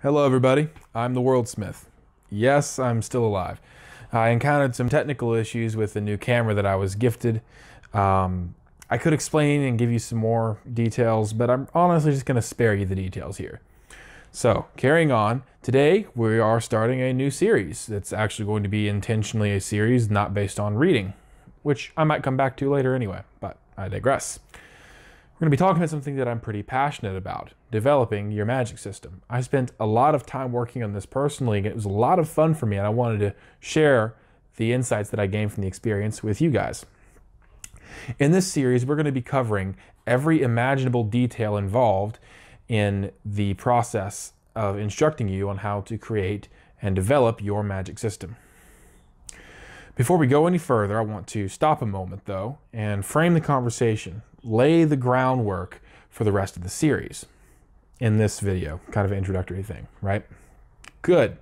Hello everybody, I'm the Worldsmith. Yes, I'm still alive. I encountered some technical issues with the new camera that I was gifted. I could explain and give you some more details, but I'm honestly just going to spare you the details here. So, carrying on, today we are starting a new series that's actually going to be intentionally a series not based on reading, which I might come back to later anyway, but I digress. We're going to be talking about something that I'm pretty passionate about, developing your magic system. I spent a lot of time working on this personally, and it was a lot of fun for me, and I wanted to share the insights that I gained from the experience with you guys. In this series, we're going to be covering every imaginable detail involved in the process of instructing you on how to create and develop your magic system. Before we go any further, I want to stop a moment though and frame the conversation, lay the groundwork for the rest of the series in this video, kind of an introductory thing, right? Good.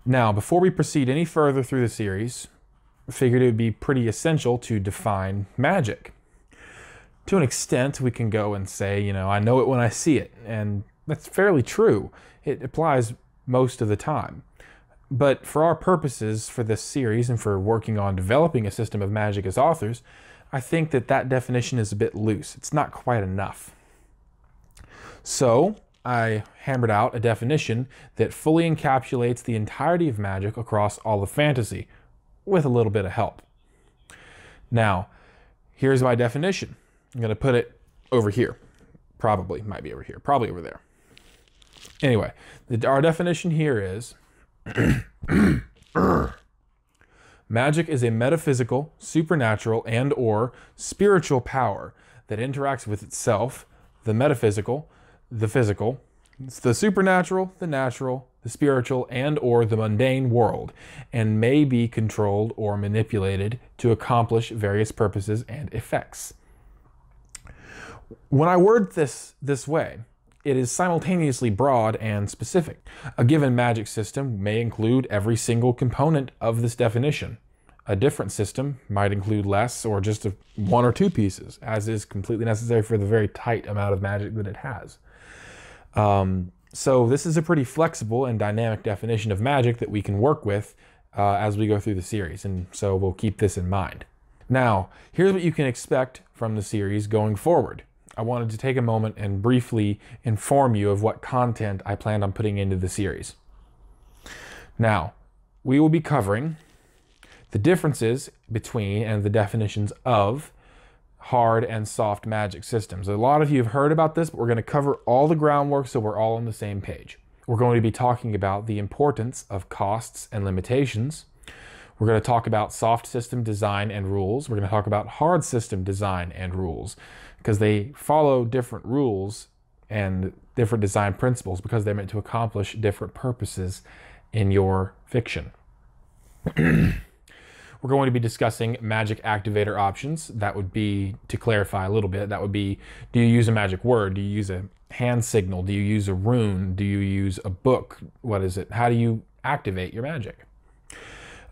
Now, before we proceed any further through the series, I figured it would be pretty essential to define magic. To an extent, we can go and say, I know it when I see it, and that's fairly true. It applies most of the time. But for our purposes for this series and for working on developing a system of magic as authors, I think that definition is a bit loose. It's not quite enough. So I hammered out a definition that fully encapsulates the entirety of magic across all of fantasy, with a little bit of help. Now, here's my definition. I'm going to put it over here. Probably, might be over here, probably over there. Anyway, our definition here is magic is a metaphysical, supernatural, and/or spiritual power that interacts with itself, the metaphysical, the physical, the supernatural, the natural, the spiritual, and/or the mundane world, and may be controlled or manipulated to accomplish various purposes and effects. When I word this way, it is simultaneously broad and specific. A given magic system may include every single component of this definition. A different system might include less or just one or two pieces, as is completely necessary for the very tight amount of magic that it has. So this is a pretty flexible and dynamic definition of magic that we can work with as we go through the series, and so we'll keep this in mind. Now, here's what you can expect from the series going forward. I wanted to take a moment and briefly inform you of what content I planned on putting into the series. Now, we will be covering the differences between and the definitions of hard and soft magic systems. A lot of you have heard about this, but we're going to cover all the groundwork so we're all on the same page. We're going to be talking about the importance of costs and limitations. We're going to talk about soft system design and rules. We're going to talk about hard system design and rules, because they follow different rules and different design principles because they're meant to accomplish different purposes in your fiction. We're going to be discussing magic activator options. That would be, to clarify a little bit, that would be, do you use a magic word? Do you use a hand signal? Do you use a rune? Do you use a book? What is it? How do you activate your magic?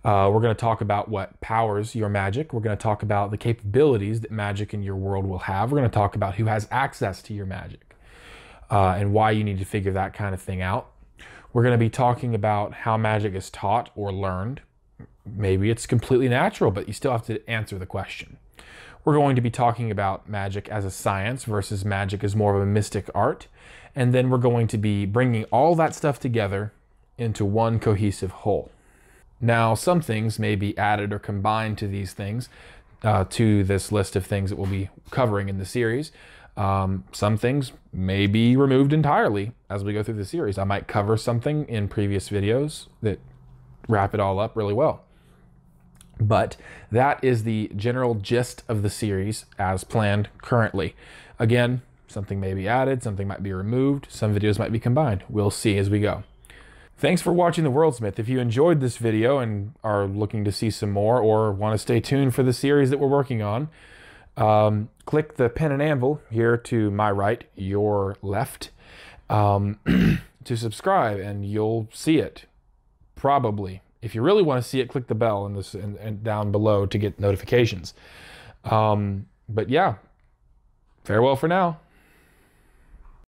We're going to talk about what powers your magic. We're going to talk about the capabilities that magic in your world will have. We're going to talk about who has access to your magic and why you need to figure that kind of thing out. We're going to be talking about how magic is taught or learned. Maybe it's completely natural, but you still have to answer the question. We're going to be talking about magic as a science versus magic as more of a mystic art. And then we're going to be bringing all that stuff together into one cohesive whole. Now, some things may be added or combined to these things, to this list of things that we'll be covering in the series. Some things may be removed entirely as we go through the series. I might cover something in previous videos that wrap it all up really well. But that is the general gist of the series as planned currently. Again, something may be added, something might be removed, some videos might be combined. We'll see as we go. Thanks for watching The Worldsmith. If you enjoyed this video and are looking to see some more or want to stay tuned for the series that we're working on, click the pen and anvil here to my right, your left, to subscribe, and you'll see it, probably. If you really want to see it, click the bell and down below to get notifications. But yeah, farewell for now.